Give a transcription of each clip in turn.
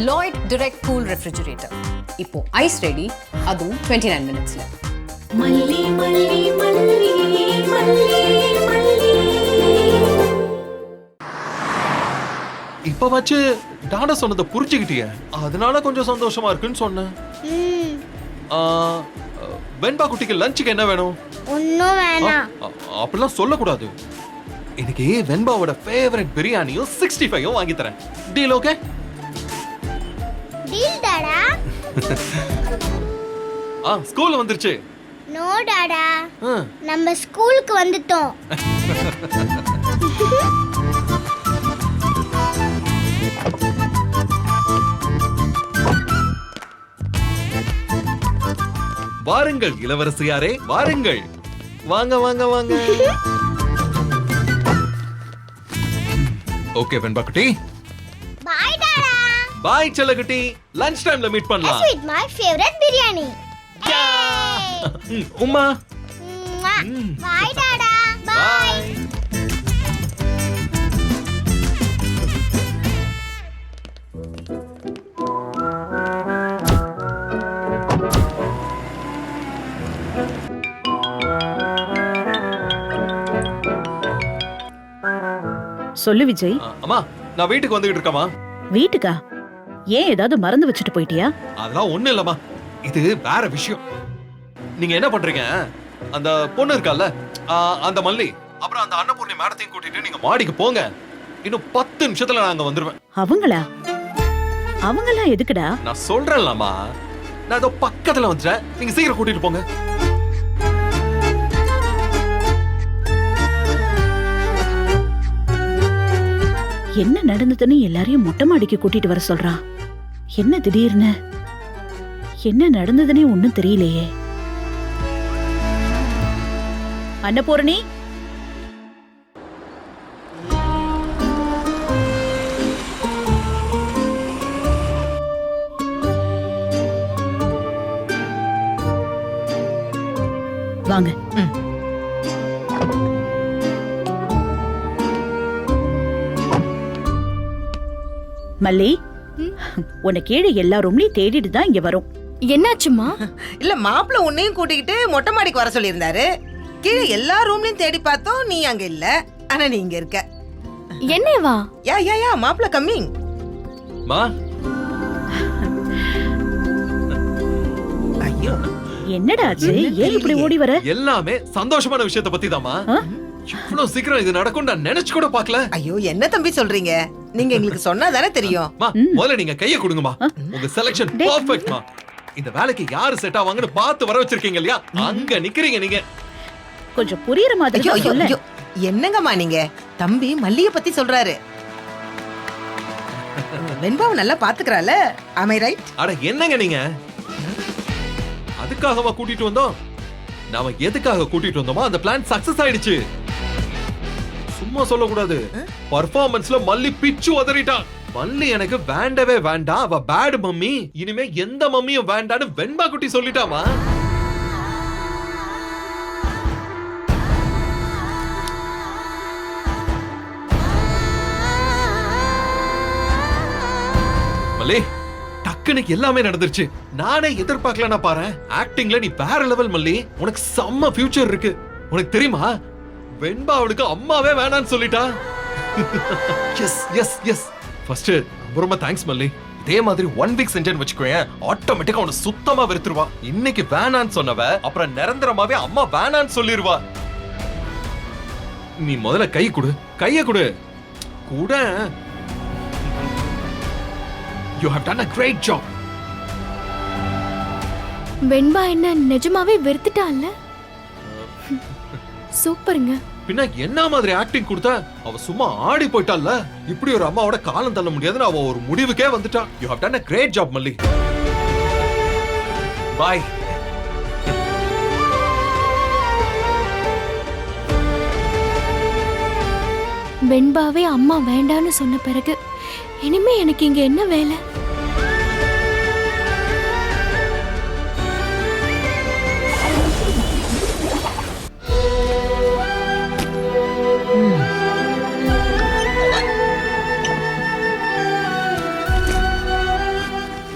Lloyd Direct Cool Refrigerator. இப்போ eyes ready, அதுவும் 29 மினிட்ஸ்ல. மல்லி மல்லி மல்லி மல்லி மல்லி. இப்ப வச்சு டாடா சொன்னதை புரிஞ்சுக்கிட்டிய, அதனால கொஞ்சம் சந்தோஷமா இருக்குன்னு சொன்னேன். வெண்பா குட்டிக்கு லஞ்சுக்கு என்ன வேணும்? ஒண்ணும் வேணாம். அப்படிலாம் சொல்லக்கூடாது. எனக்கு வெண்பாவோட ஃபேவரட் பிரியாணியும் 65ம் வாங்கி தரேன். Deal okay? Deal Tata. School வந்துருச்சு. நோ டாடா, நம்ம ஸ்கூலுக்கு வந்துட்டோம். வாருங்கள் இளவரசியாரே, வாருங்கள். வாங்க வாங்க வாங்க. ஓகே வெண்பா குட்டி. பை டாடா. பை செல்லகுட்டி. லஞ்ச் டைம்ல மீட் பண்ணலாம். With my favorite biryani. உம்மா. பை டாடா. பை. சொல்லு விஜய். அம்மா, நான் வீட்டுக்கு வந்துகிட்டு இருக்கேம்மா. வீட்டுக்கா? ஏன் ஏதாவது மறந்து வச்சுட்டு போயிட்டியா? அதெல்லாம் ஒண்ணு இல்லம்மா, இது வேற விஷயம். நீங்க என்ன பண்றீங்க, அந்த பொண்ணு இருக்கால, அந்த மல்லி, அப்புறம் அந்த அன்னபூர்ணி மேடத்தையும் கூட்டிட்டு நீங்க மாடிக்கு போங்க. இன்னும் 10 நிமிஷத்துல நான் அங்க வந்துருவேன். அவங்களா? அவங்கெல்லாம் எதுக்குடா? நான் சொல்றேன்லம்மா, நான் இதோ பக்கத்துல வந்துட்டேன். நீங்க சீக்கிரம் கூட்டிட்டு போங்க. என்ன நடந்ததுன்னு எல்லாரையும் மொட்டை மாடிக்கு கூட்டிட்டு வர சொல்றான். என்ன திடீர்னு? என்ன நடந்ததுன்னே ஒண்ணும் தெரியலையே. அன்னபூரணி, வாங்க. மல்லி, உன்னை கீழே எல்லா ரூம்லயும் தேடிட்டு தான் இங்க வரும். என்னாச்சுமா? இல்ல, மாப்பிள்ள உன்னையும் கூட்டிக்கிட்டு மொட்டை மாடிக்கு வர சொல்லியிருந்தாரு. கீழே எல்லா ரூம்லயும் தேடி பார்த்தோம், நீ அங்க இல்ல. ஆனா நீ இங்க இருக்க. என்னவா? யா யா யா, மாப்பிள்ள கம்மிங். மா, ஐயோ, என்னடா ஆச்சு? ஏன் இப்படி ஓடி வர? எல்லாமே சந்தோஷமான விஷயத்தை பத்தி தாமா. இவ்வளவு சீக்கிரம் இது நடக்கும் நான் நினைச்சு கூட பார்க்கல. ஐயோ, என்ன தம்பி சொல்றீங்க? நீங்க எங்களுக்கு சொன்னா தானே தெரியும். முதல்ல நீங்க கைய கொடுங்கம்மா. உங்க செலக்ஷன் பெர்ஃபெக்ட்மா. இந்த வேலைக்கு யாரு செட் ஆவாங்கன்னு பார்த்து வர வச்சிருக்கீங்க இல்லையா, அங்க நிக்கிறீங்க நீங்க. கொஞ்சம் புரியுற மாதிரி சொல்ல. என்னங்கம்மா நீங்க? தம்பி மல்லிய பத்தி சொல்றாரு. வெண்பாவை நல்லா பாத்துக்கறால. am I right? அட என்னங்க நீங்க? அதுக்காகவா கூட்டிட்டு வந்தோம்? நாம எதுக்காக கூட்டிட்டு வந்தோமோ அந்த பிளான் சக்சஸ் ஆயிடுச்சு. சும்மா சொல்லக்கூடாது. பர்ஃபார்மன்ஸ்ல மல்லி பிச்சு உதறிட்டா. மல்லி எனக்கு வேண்டவே வேண்டாம், அவ பேட் மம்மி, இனிமே எந்த மம்மியும் வேண்டான்னு வெண்பா குட்டி சொல்லிட்டாமா. மல்லி, டக்குனு எல்லாமே நடந்துருச்சு. நானே எதிர்பார்க்கலன்னா பாரு. ஆக்டிங்ல நீ வேற லெவல் மல்லி. உனக்கு செம்ம ஃபியூச்சர் இருக்கு. உனக்கு தெரியுமா, வெண்பா அவளுக்கு அம்மாவே வேணான்னு சொல்லிட்டா. Yes yes yes. ஃபர்ஸ்ட் ரொம்ப தேங்க்ஸ் மல்லி. இதே மாதிரி 1 வீக் செஞ்சேன்னு வச்சுக்கோயேன், ஆட்டோமேட்டிக்கா அவனை சுத்தமா வெறுத்துருவா. இன்னைக்கு வேணான்னு சொன்னவ அப்புறம் நிரந்தரமாவே அம்மா வேணான்னு சொல்லிருவா. நீ முதல்ல கை கொடு, கைய கொடு கூட. You have done a great job. வெண்பா என்ன நிஜமாவே வெறுத்துட்டான்ல? சூப்பருங்க. பின்ன என்ன மாதிரி ஆக்டிங் கொடுத்த? அவ சும்மா ஆடி போயிட்டால்ல. இப்படி ஒரு அம்மாவோட காலம் தள்ள முடியாதுன்னு அவ ஒரு முடிவுக்கே வந்துட்டா. You have done a great job மல்லி. Bye. வெண்பாவே அம்மா வேண்டான்னு சொன்ன பிறகு இனிமே எனக்கு இங்க என்ன வேலை?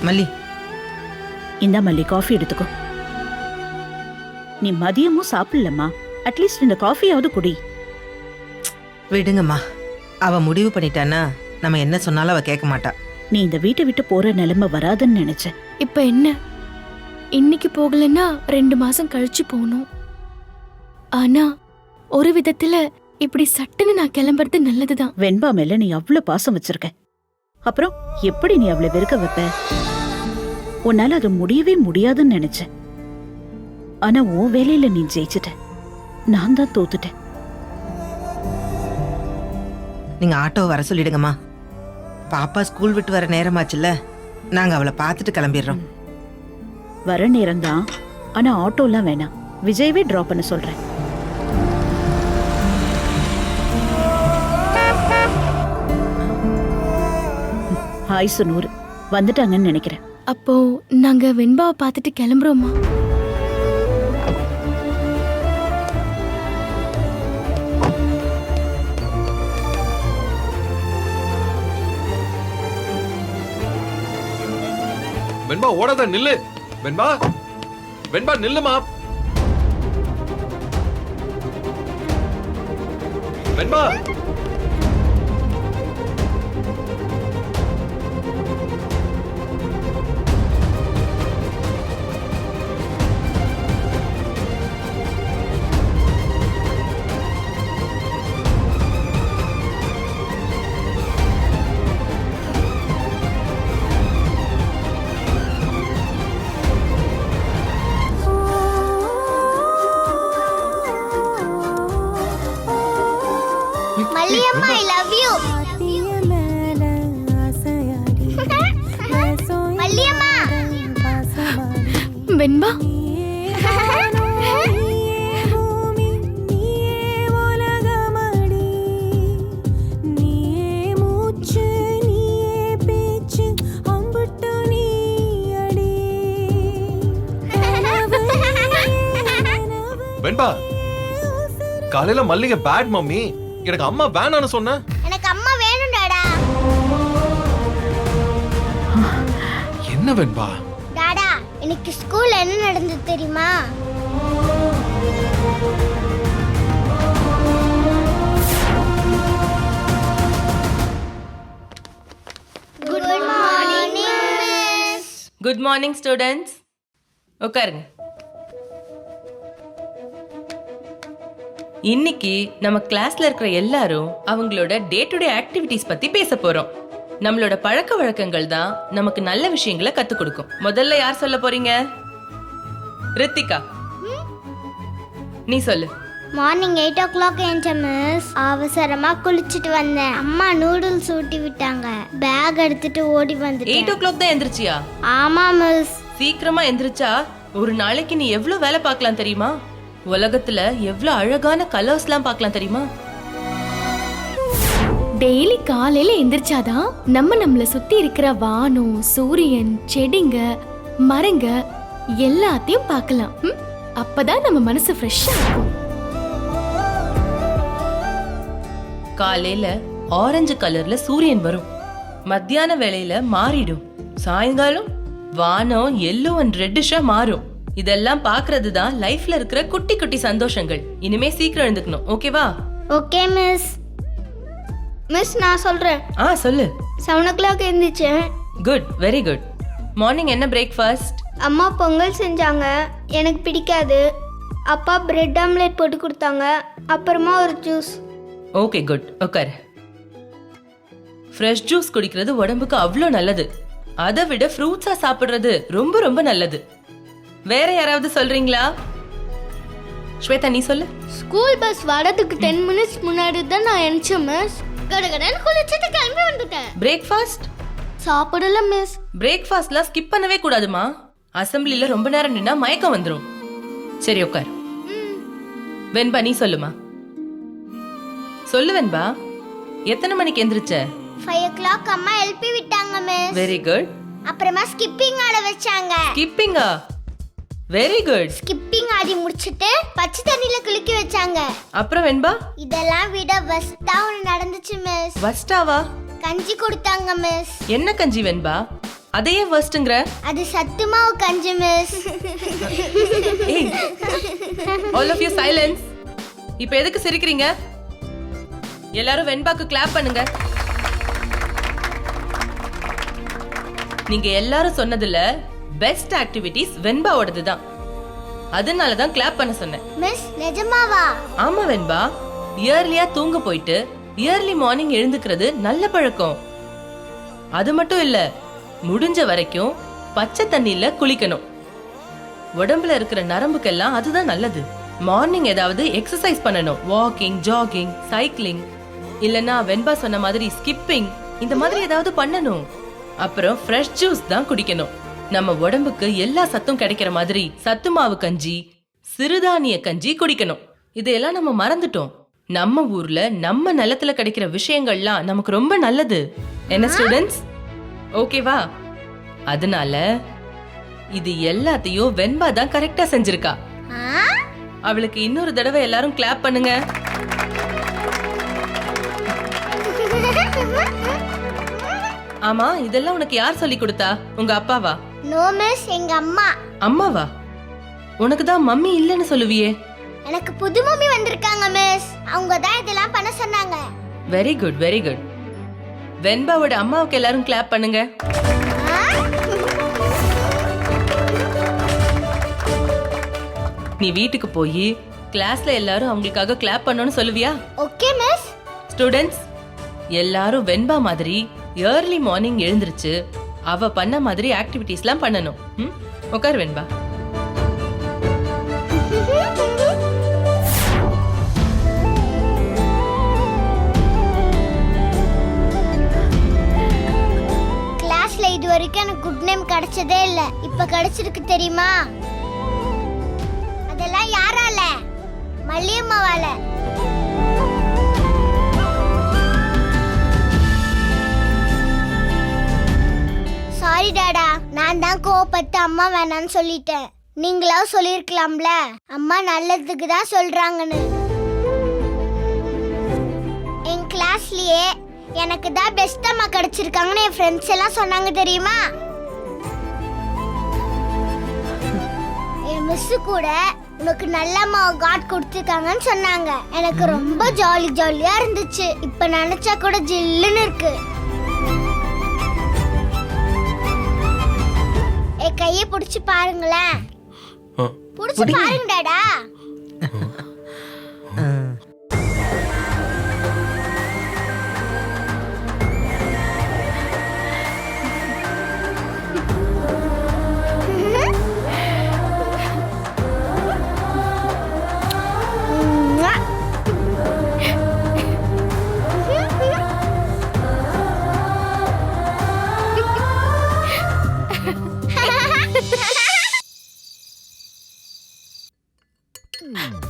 மல்லி, இந்தா மல்லி, காஃபி எடுத்துக்கோ. நீ மதியமும் சாப்பிடலம்மா, அட்லீஸ்ட் இந்த காஃபியாவது குடி. விடுங்கம்மா. அவ முடிவு பண்ணிட்டானா நம்ம என்ன சொன்னாலும் அவ கேட்க மாட்டா. நீ இந்த வீட்டை விட்டு போற நிலைமை வராதுன்னு நினைச்சேன். இப்ப என்ன, இன்னைக்கு போகலன்னா 2 மாசம் கழிச்சு போகணும். ஆனா ஒரு விதத்துல இப்படி சட்டுன்னு நான் கிளம்புறது நல்லதுதான். வெண்பா மேல நீ அவ்வளவு பாசம் வச்சிருக்க, அப்புறம் எப்படி நீ அவளை வெறுக்க வைப்ப? உன்னால அது முடியவே முடியாதுன்னு நினைச்சேன். ஆனா உன் வேலையில நீ ஜெயிச்சிட்ட, நான் தான் தோத்துட்டேன். நீங்க ஆட்டோ வர சொல்லிடுங்கம்மா. பாப்பா ஸ்கூல் விட்டு வர நேரமாச்சுல்ல, நாங்க அவளை பார்த்துட்டு கிளம்பிடுறோம். வர நேரம்தான், ஆனா ஆட்டோலாம் வேணாம், விஜயவே டிராப் பண்ண சொல்றேன். ஹாய் சுனூர், வந்துட்டாங்கன்னு நினைக்கிறேன். அப்போ நாங்க வெண்பாவை பார்த்துட்டு கிளம்புறோமா? வெண்பா ஓடாத, நில்லு. வெண்பா, வெண்பா நில்லுமா. Venba, Malliyamma, I love you. Malliyamma. Venba, Venba, காலையில மல்லிகை பேட் மம்மி, எனக்கு அம்மா வேணான்னு சொன்ன. எனக்கு அம்மா வேணும் டாடா. என்ன வெண்பா? டாடா, இன்னைக்கு ஸ்கூல்ல என்ன நடந்தது தெரியுமா? Good morning miss. Good morning students. உட்காருங்க. இன்னைக்கு நம்ம கிளாஸ்ல இருக்கிற எல்லாரும் அவங்களோட டே டு டே ஆக்டிவிட்டிஸ் பத்தி பேச போறோம். நம்மளோட பழக்க வழக்கங்கள் தான் நமக்கு நல்ல விஷயங்களை கத்து கொடுக்கும். முதல்ல யார் சொல்ல போறீங்க? ரித்திகா, நீ சொல்லு. மார்னிங் 8 o'clock ஏஞ்சேன் மிஸ். அவசரமா குளிச்சிட்டு வந்தேன். அம்மா நூடுல்ஸ் ஊட்டி விட்டாங்க. பேக் எடுத்துட்டு ஓடி வந்துட்டேன். 8 o'clock தான் எந்திரிச்சியா? ஆமா மிஸ். சீக்கிரமா எந்திரிச்சா ஒரு நாளைக்கு நீ எவ்வளவு வேலை பார்க்கலாம் தெரியுமா? உலகத்துல எவ்வளவு அழகான கலர்ஸ்லாம் பார்க்கலாம் தெரியுமா? டெய்லி காலையில எந்திரிச்சாதான் நம்மள சுத்தி இருக்கிற வானம், சூரியன், செடிங்க, மரங்க எல்லாத்தையும் பார்க்கலாம். அப்பதான் நம்ம மனசு ஃப்ரெஷ்ஷா இருக்கும். காலையில ஆரஞ்சு கலர்ல சூரியன் வரும், மத்தியான வேளையில மாறிடும், சாயங்காலம் வானம் எல்லோ அண்ட் ரெட்டிஷா மாறும். இதெல்லாம் பாக்குறது தான் லைஃப்ல இருக்கிற குட்டி குட்டி சந்தோஷங்கள். இனிமே சீக்கிரம் எழுந்துக்கணும், ஓகேவா? Okay miss. மிஸ் நான் சொல்றேன். சொல்லு. 7 o'clock எழுந்திரிச்சேன். Good, very good. மார்னிங் என்ன பிரேக்ஃபாஸ்ட்? அம்மா பொங்கல் செஞ்சாங்க, எனக்கு பிடிக்காது. அப்பா பிரெட் ஆம்லெட் போட்டு கொடுத்தாங்க, அப்புறமா ஒரு ஜூஸ். Okay, good. உட்கார். ஃப்ரெஷ் ஜூஸ் குடிக்கிறது உடம்புக்கு அவ்வளோ நல்லது. அதை விட ஃப்ரூட்ஸா சாப்பிடுறது ரொம்ப ரொம்ப நல்லது. வேற யாராவது சொல்றீங்களா? ஸ்வேதா, நீ சொல்லு. ஸ்கூல் பஸ் வரதுக்கு 10 minutes முன்னாடி தான் நான் எந்திச்சேன் மிஸ். கடகடன்னு குளிச்சிட்டு கிளம்பி வந்துட்டேன். பிரேக்ஃபாஸ்ட் சாப்பிடல மிஸ். பிரேக்ஃபாஸ்ட்லாம் ஸ்கிப் பண்ணவே கூடாதுமா. அசெம்பிளில ரொம்ப நேரம் நின்னா மயக்கம் வந்துரும். சரி, உட்கார். வெண்பா, நீ சொல்லுமா. சொல்லு வெண்பா, எத்தனை மணிக்கு எந்திரிச்ச? 5 o'clock அம்மா எழுப்பி விட்டாங்க மிஸ். Very good. அப்புறமா ஸ்கிப்பிங் ஆட வச்சாங்க. ஸ்கிப்பிங்கா? Very good. ஸ்கிப்பிங் ஆடி முடிச்சிட்டு பச்சை தண்ணில குளிக்க வச்சாங்க. அப்புறம் வெண்பா? இதெல்லாம் விட வஸ்டா ஒன்று நடந்துச்சு மிஸ். வஸ்டாவா? கஞ்சி கொடுத்தாங்க மிஸ். என்ன கஞ்சி வெண்பா? அதையே worstங்கற? அது சத்துமாவு கஞ்சி மிஸ். ஏய், all of you silence. இப்போ எதுக்கு சிரிக்கிறீங்க? எல்லாரும் வெண்பாக்கு கிளாப் பண்ணுங்க. நீங்க எல்லாரும் சொன்னதுல பெஸ்ட் ஆக்டிவிட்டீஸ் வெண்பாவோடது தான். அதனால தான் கிளாப் பண்ண சொன்னேன். மிஸ் நிஜமாவா? ஆமா வெண்பா, இயர்லியா தூங்க போயிட்டு இயர்லி மார்னிங் எழுந்துக்கிறது நல்ல பழக்கம். அது மட்டும் இல்ல, முடிஞ்ச வரைக்கும் பச்சை தண்ணியில குளிக்கணும். உடம்புல இருக்கிற நரம்புக்கெல்லாம் அதுதான் நல்லது. மார்னிங் ஏதாவது எக்ஸசைஸ் பண்ணணும். வாக்கிங், ஜாகிங், சைக்கிளிங், இல்லனா வெண்பா சொன்ன மாதிரி ஸ்கிப்பிங், இந்த மாதிரி ஏதாவது பண்ணணும். அப்புறம் ஃப்ரெஷ் ஜூஸ் தான் குடிக்கணும். நம்ம உடம்புக்கு எல்லா சத்தும் கிடைக்கிற மாதிரி சத்து மாவு கஞ்சி, சிறுதானிய கஞ்சி குடிக்கணும். இதையெல்லாம் நம்ம மறந்துட்டோம். நம்ம ஊர்ல நம்ம நிலத்துல கிடைக்கிற விஷயங்கள்லாம் நமக்கு ரொம்ப நல்லது. என்ன ஸ்டூடெண்ட்ஸ், ஓகேவா? அதனால இது எல்லாத்தையும் வெண்பா தான் கரெக்டா செஞ்சிருக்கா. அவளுக்கு இன்னொரு தடவை எல்லாரும் கிளாப் பண்ணுங்க. ஆமா, இதெல்லாம் உனக்கு யார் சொல்லி கொடுத்தா? உங்க அப்பாவா? நோ மிஸ், எங்க அம்மா. அம்மாவா? உனக்கு தான் மம்மி இல்லன்னு சொல்லுவியே. எனக்கு புது மம்மி வந்திருக்காங்க மிஸ். அவங்க தான் இதெல்லாம் பண்ண சொன்னாங்க. Very good, very good. வெண்பாவோட அம்மாவுக்கு எல்லாரும் கிளாப் பண்ணுங்க. நீ வீட்டுக்கு போய் கிளாஸ்ல எல்லாரும் அவங்களுக்காக கிளாப் பண்ணணும்னு சொல்லுவியா? Okay miss. ஸ்டூடெண்ட்ஸ், எல்லாரும் வெண்பா மாதிரி ஏர்லி மார்னிங் எழுந்திருச்சு அவ பண்ண மாதிரி ஆக்டிவிட்டீஸ்லாம் பண்ணணும். உட்கார் வெண்பா. கிளாஸ்ல இது வரைக்கும் எனக்கு குட் நேம் கிடைச்சதே இல்ல. இப்ப கிடைச்சிருக்கு தெரியுமா? அதெல்லாம் யாரால? மல்லியம்மாவால. சாரி டாடா, நான் தான் கோவப்பட்டு அம்மா வேணான்னு சொல்லிட்டேன். நீங்களா சொல்லிருக்கலாம்ல, அம்மா நல்லதுக்கு தான் சொல்றாங்கன்னு. என் கிளாஸ்லயே எனக்கு தான் பெஸ்ட் அம்மா கிடைச்சிருக்காங்கன்னு என் ஃப்ரெண்ட்ஸ் எல்லாம் சொன்னாங்க தெரியுமா? என் மிஸ் கூட உனக்கு நல்ல அம்மா காட் கொடுத்துருக்காங்கன்னு சொன்னாங்க. எனக்கு ரொம்ப ஜாலியா இருந்துச்சு. இப்ப நினைச்சா கூட ஜில்லுன்னு இருக்கு. என் கையை புடிச்சு பாருங்களேன். புடிச்சு பாருங்க டாடா.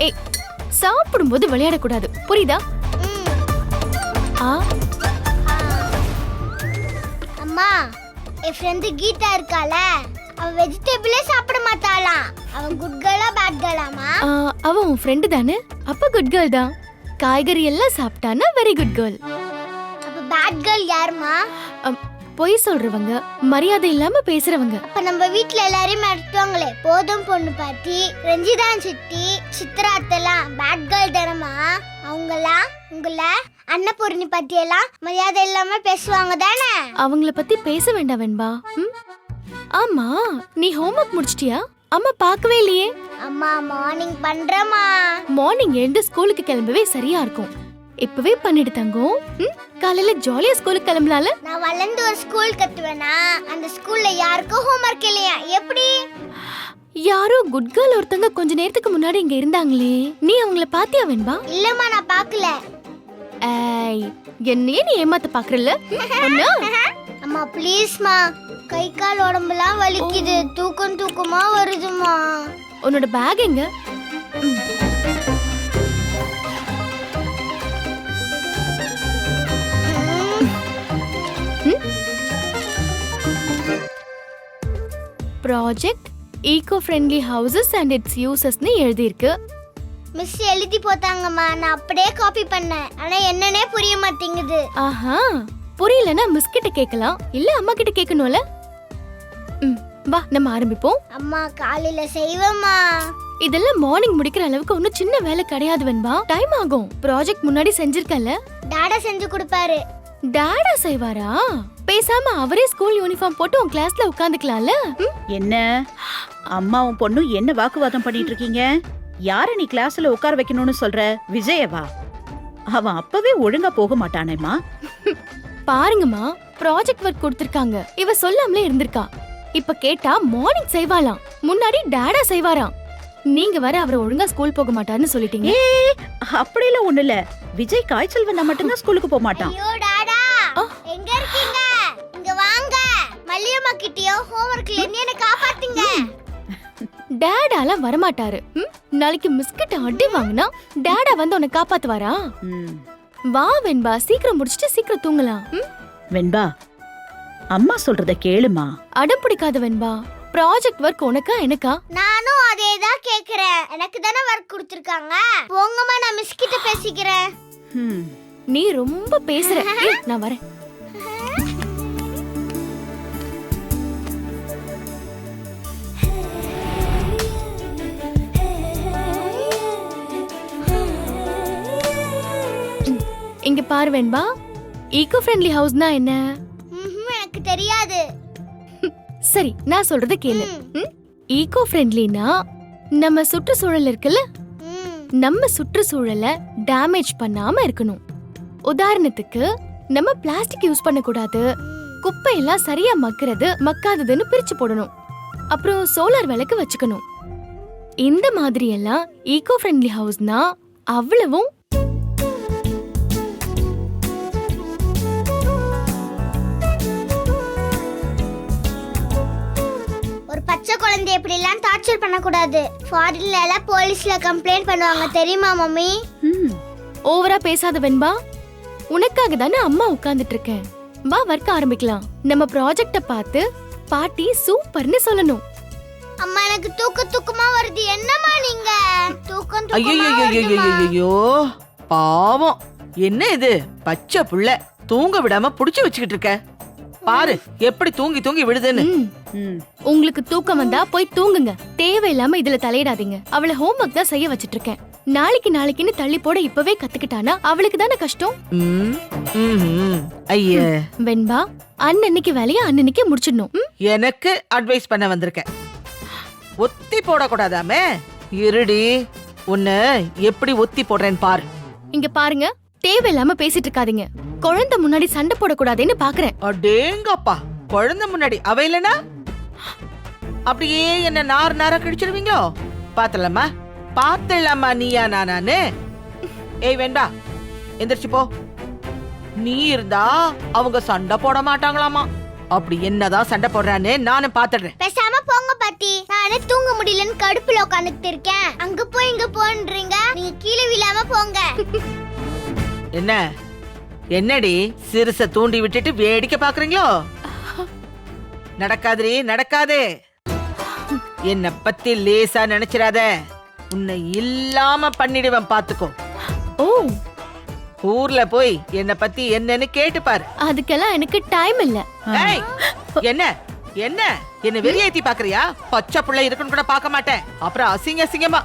ஏய், சாப்பிடும்போது விளையாடக்கூடாது, புரியுதா? அம்மா, என் ஃப்ரெண்டு கீதா இருக்கால, அவ வெஜிடபிளே சாப்பிட மாட்டாளாம். அவன் குட் கேர்லா பேட் கேர்லாமா? அவ உன் ஃப்ரெண்டு தானே, அப்ப குட் கேர்ள் தான். காய்கறி எல்லாம் சாப்பிட்டானா வெரி குட் கேர்ள். அப்ப பேட் கேர்ள் யாருமா? பொய் சொல்றவங்க, மரியாதை இல்லாம பேசுறவங்க. அப்ப நம்ம வீட்ல எல்லாரையும் மிரட்டுவாங்களே, போதும் பொண்ணு பாட்டி, ரஞ்சிதான் சித்தி, சித்ராத்தெல்லாம் பேட் கேர்ள் தானமா? அவங்களாம் உங்களை அன்னபூர்ணி பத்தி எல்லாம் மரியாதை இல்லாம பேசுவாங்க தானே? அவங்கள பத்தி பேச வேண்டாம் வெண்பா. ஆமா, நீ ஹோம்வொர்க் முடிச்சிட்டியா? அம்மா பார்க்கவே இல்லையே. அம்மா மார்னிங் பண்றேமா. மார்னிங் எழுந்து ஸ்கூலுக்கு கிளம்பவே சரியா இருக்கும். இப்பவே பண்ணிட்டு தங்கும். காலையில ஜாலியா ஸ்கூலுக்கு கிளம்பலால. நான் வளர்ந்து ஒரு ஸ்கூல் கட்டுவேனா? அந்த ஸ்கூல்ல யாருக்கும் ஹோம்வொர்க் இல்லையா? எப்படி? யாரோ குட் கேர்ள் ஒருத்தங்க கொஞ்ச நேரத்துக்கு முன்னாடி இங்க இருந்தாங்களே, நீ அவங்கள பாத்தியா வெண்பா? இல்லம்மா, நான் பார்க்கல. ஏய், என்னையே நீ ஏமாத்த பாக்குறல்ல? அம்மா ப்ளீஸ்மா, கை கால் உடம்பெல்லாம் வலிக்குது, தூக்கமா வருதுமா. உன்னோட பேக் எங்க? Project eco friendly houses and its யூசஸ்னு எழுதியிருக்கு. மிஸ் எழுதி போட்டாங்கம்மா, நான் அப்படியே காப்பி பண்ணேன். ஆனா என்னன்னே புரிய மாட்டேங்குது. ஆஹா, புரியலனா மிஸ் கிட்ட கேட்கலாம், இல்ல அம்மா கிட்ட கேட்கணும்ல. வா நம்ம ஆரம்பிப்போம். அம்மா காலையில செய்வேம்மா. இதெல்லாம் மார்னிங் முடிக்கிற அளவுக்கு ஒன்னும் சின்ன வேலை கிடையாது வெண்பா. டைம் ஆகும். ப்ராஜெக்ட் முன்னாடி செஞ்சிருக்கல. டாடா செஞ்சு கொடுப்பாரு. டாடா செய்வாரா? பேசாம அவரே ஸ்கூல் யூனிஃபார்ம் போட்டு உன் கிளாஸ்ல உட்காந்துக்கலாம்ல. என்ன அம்மாவும் பொண்ணும் என்ன வாக்குவாதம் பண்ணிட்டு இருக்கீங்க? யார நீ கிளாஸ்ல உட்கார வைக்கணும்னு சொல்ற? விஜயவா? அவன் அப்பவே ஒழுங்கா போக மாட்டானேம்மா. பாருங்கம்மா, ப்ராஜெக்ட் ஒர்க் கொடுத்திருக்காங்க. இவ சொல்லாமலே இருந்திருக்கா. இப்ப கேட்டா மார்னிங் செய்வாளாம், முன்னாடி டாடா செய்வாராம். நீங்க வர அவரை ஒழுங்கா ஸ்கூல் போக மாட்டாருன்னு சொல்லிட்டீங்க. அப்படியெல்லாம் ஒண்ணு இல்ல. விஜய் காய்ச்சல் வந்தா மட்டும்தான் ஸ்கூலுக்கு போக மாட்டான். ஐயோ டாடா, எங்க இருக்கீங்க? இங்க வாங்க. மல்லியம்மா கிட்டயோ ஹோம்வொர்க்ல இருந்து என்ன காப்பாத்துங்க. டாடாலாம் வரமாட்டாரு. நாளைக்கு மிஸ்கிட்ட அடி வாங்கினா டாடா வந்து உன்னை காப்பாத்துவாரா? வா வெண்பா, சீக்கிரம் முடிச்சிட்டு சீக்கிரம் தூங்கலாம். வெண்பா, அம்மா சொல்றத கேளுமா. அடம் பிடிக்காத வெண்பா. ப்ராஜெக்ட் ஒர்க் உனக்கா எனக்கா? நானும் அதேதான் கேக்குறேன். எனக்கு தானே ஒர்க் கொடுத்திருக்காங்க. போங்கம்மா, நான் மிஸ் கிட்ட பேசிக்கிறேன். நீ ரொம்ப பேசுற. நான் வரேன். இங்க பாரு வெண்பா, ஈகோ ஃப்ரெண்ட்லி ஹவுஸ்னா என்ன? எனக்கு தெரியாது. சரி, நான் சொல்றத கேளு. ஈகோ ஃப்ரெண்ட்லினா நம்ம சுற்றுச்சூழல் இருக்குல்ல, நம்ம சுற்றுச்சூழலை டேமேஜ் பண்ணாம இருக்கணும். உதாரணத்துக்கு நம்ம பிளாஸ்டிக் யூஸ் பண்ண கூடாது, குப்பை எல்லாம் சரியா மக்குறது மக்காததுன்னு பிரிச்சு போடணும், அப்புறம் சோலார் விளக்கு வச்சுக்கணும். இந்த மாதிரி எல்லாம் ஈகோ ஃப்ரெண்ட்லி ஹவுஸ்னா அவ்வளவும் பச்சை குழந்தை எப்படி எல்லாம் டார்ச்சர் பண்ண கூடாது. ஃபாரின்ல எல்லாம் போலீஸ்ல கம்ப்ளைண்ட் பண்ணுவாங்க, தெரியுமா மம்மி? ஓவரா பேசாத வெண்பா. உனக்காக தானே அம்மா உட்கார்ந்துட்டு இருக்கேன். வா, வர்க்க ஆரம்பிக்கலாம். நம்ம ப்ராஜெக்ட பார்த்து பாட்டி சூப்பர்னு சொல்லணும். அம்மா, எனக்கு தூக்கமா வருது. என்னம்மா நீங்க? தூக்கம் ஐயோ, பாவம். என்ன இது பச்சை புள்ள தூங்க விடாம புடிச்சு வச்சுக்கிட்டு இருக்க? பாரு எப்படி தூங்கி தூங்கி விடுதுன்னு. உங்களுக்கு தூக்கம் வந்தா போய் தூங்குங்க. தேவையில்லாம இதுல தலையிடாதீங்க. அவளை ஹோம்வொர்க் தான் செய்ய வச்சிட்டு இருக்கேன். நாளைக்குன்னு தள்ளி போட இப்பவே கத்துக்கிட்டானா அவளுக்கு தானே கஷ்டம். ஐய வெண்பா, அன்னன்னைக்கு வேலைய அன்னன்னைக்கு முடிச்சிடணும். எனக்கு அட்வைஸ் பண்ண வந்திருக்க. ஒத்தி போடக்கூடாதாமே. இருடி, உன்னை எப்படி ஒத்தி போடுறேன்னு பாரு. இங்க பாருங்க, தேவையில்லாம பேசிட்டு இருக்காதீங்க. குழந்தை முன்னாடி சண்டை போடக்கூடாதுன்னு பாக்குறேன். அடேங்கப்பா, குழந்தை முன்னாடி அவ இல்லனா அப்படியே என்ன நார கிழிச்சிருவீங்களோ? பாத்தலாமா நீயா நானு? ஏய் வெண்பா, எந்திரிச்சு போ. நீ இருந்தா அவங்க சண்டை போட மாட்டாங்களாமா. அப்படி என்னதான் சண்டை போடுறான்னு நானும் பாத்துடுறேன். பேசாம போங்க பாட்டி. நானே தூங்க முடியலன்னு கடுப்புல உட்காந்துட்டு இருக்கேன். அங்க போய் இங்க போன்றீங்க. நீங்க கீழே விழாம போங்க. என்னடி சிறுச தூண்டி விட்டுட்டு வேடிக்கை பாக்குறீங்களோ? நடக்காதே நடக்காதே. என்ன பத்தி லேசா நினைச்சிராத. உன்னை இல்லாம பண்ணிடுவேன், பாத்துக்கோ. ஓ, ஊர்ல போய் என்ன பத்தி என்னன்னு கேட்டு பாரு. அதுக்கெல்லாம் எனக்கு டைம் இல்ல. ஏய், என்ன என்ன என்ன வெறியேத்தி பாக்குறியா? பச்சை புள்ள இருக்குன்னு கூட பாக்க மாட்டேன். அப்புறம் அசிங்கமா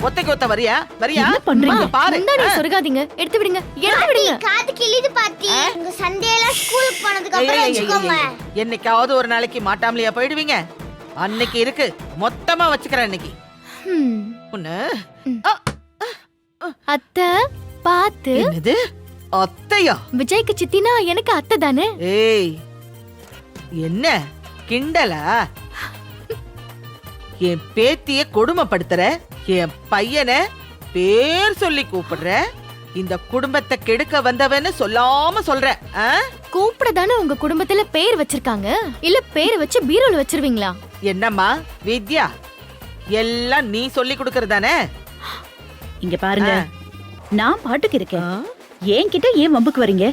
ஒத்தைக்கு ஒத்த வரியா என்ன பண்றீங்க? பாரு. முன்னாடி சொருகாதீங்க, எடுத்து விடுங்க, எடுத்து விடுங்க. காது கிழிது பாட்டி. உங்க சண்டேல ஸ்கூலுக்கு போனதுக்கு அப்புறம் வச்சுக்கோங்க. என்னைக்காவது ஒரு நாளைக்கு மாட்டாமலையா போயிடுவீங்க? அன்னைக்கு இருக்கு, மொத்தமா வச்சுக்கிறேன் இன்னைக்கு. அத்தை பாத்து. என்னது அத்தையா? விஜய்க்கு சித்தினா எனக்கு அத்தை தானே. ஏய், என்ன கிண்டலா? என் பேத்திய கொடுமைப்படுத்துற, என் பையனை பேர் சொல்லி கூப்பிடுற, இந்த குடும்பத்தை கெடுக்க வந்தவன்னு சொல்லாம சொல்ற. கூப்பிட தானே உங்க குடும்பத்துல பேர் வச்சிருக்காங்க. இல்ல பேர் வச்சு பீரோல வச்சிருவீங்களா? என்னம்மா வித்யா, எல்லாம் நீ சொல்லி கொடுக்கறதானே? இங்க பாருங்க, நான் பாட்டுக்கு இருக்கேன். என்கிட்ட ஏன் வம்புக்கு வரீங்க?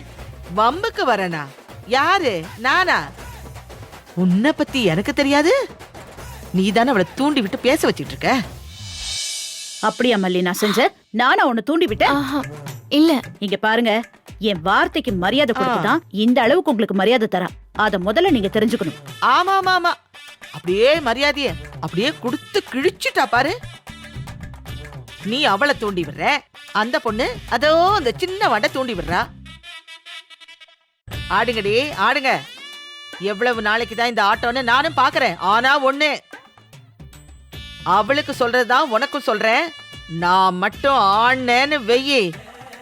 வம்புக்கு வரனா? யாரு? நானா? உன்னை பத்தி எனக்கு தெரியாது. நீ தானே அவளை தூண்டி விட்டு பேச வச்சிட்டு இருக்க. அப்படியா மல்லி நான் செஞ்ச? நானா உன்னை தூண்டி விட்டேன்? இல்ல. இங்க பாருங்க, என் வார்த்தைக்கு மரியாதை கொடுத்துதான் இந்த அளவுக்கு உங்களுக்கு மரியாதை தரா. அத முதல்ல நீங்க தெரிஞ்சுக்கணும். ஆமா ஆமா ஆமா, அப்படியே மரியாதைய அப்படியே கொடுத்து கிழிச்சுட்டா பாரு. நீ அவளை தூண்டி விடுற, அந்த பொண்ணு அதோ அந்த சின்ன வண்டை தூண்டி விடுறா. ஆடுங்கடி ஆடுங்க. எவ்வளவு நாளைக்கு தான் இந்த ஆட்டோன்னு நானும் பாக்குறேன். ஆனா ஒண்ணு, அவளுக்கு சொல்றதுதான் உனக்கும் சொல்றேன். நான் மட்டும் ஆடுனேன்னு வெயி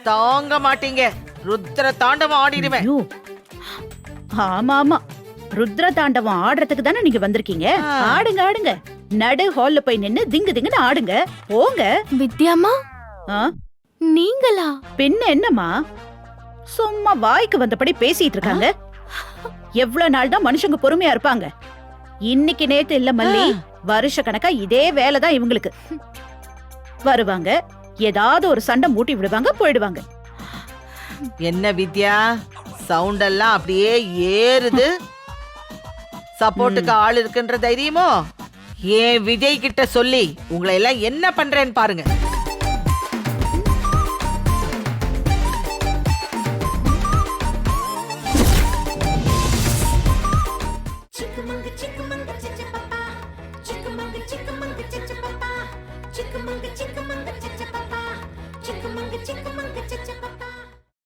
தாங்க மாட்டீங்க. ருத்ர தாண்டவம் ஆடிடுவேன். ஐயோ, ஆமா ஆமா, ருத்ர தாண்டவம் ஆடுறதுக்கு தானே நீங்க வந்திருக்கீங்க. ஆடுங்க ஆடுங்க, நடு ஹால்ல போய் நின்னு திங்கு திங்குன்னு ஆடுங்க. போங்க. வித்யாமா, ஆ, நீங்களா? பின்ன என்னம்மா, சும்மா வாய்க்கு வந்தபடி பேசிட்டு இருக்காங்க. எவ்வளவு நாள் தான் மனுஷங்க பொறுமையா இருப்பாங்க? இன்னைக்கு நேத்து இல்ல மல்லி, வருஷ கணக்கா இதே வேலைதான் இவங்களுக்கு. வருவாங்க, ஏதாவது ஒரு சண்டை மூட்டி விடுவாங்க, போயிடுவாங்க. என்ன வித்யா, சவுண்ட் எல்லாம் அப்படியே ஏறுது. சப்போர்ட்டுக்கு ஆள் இருக்குன்ற தைரியமோ? ஏன் விஜய் கிட்ட சொல்லி உங்களை எல்லாம் என்ன பண்றேன்னு பாருங்க. Chickamauga, chickamauga, chickamauga, chickamauga, chickamauga, chickamauga, chickamauga, chickamauga.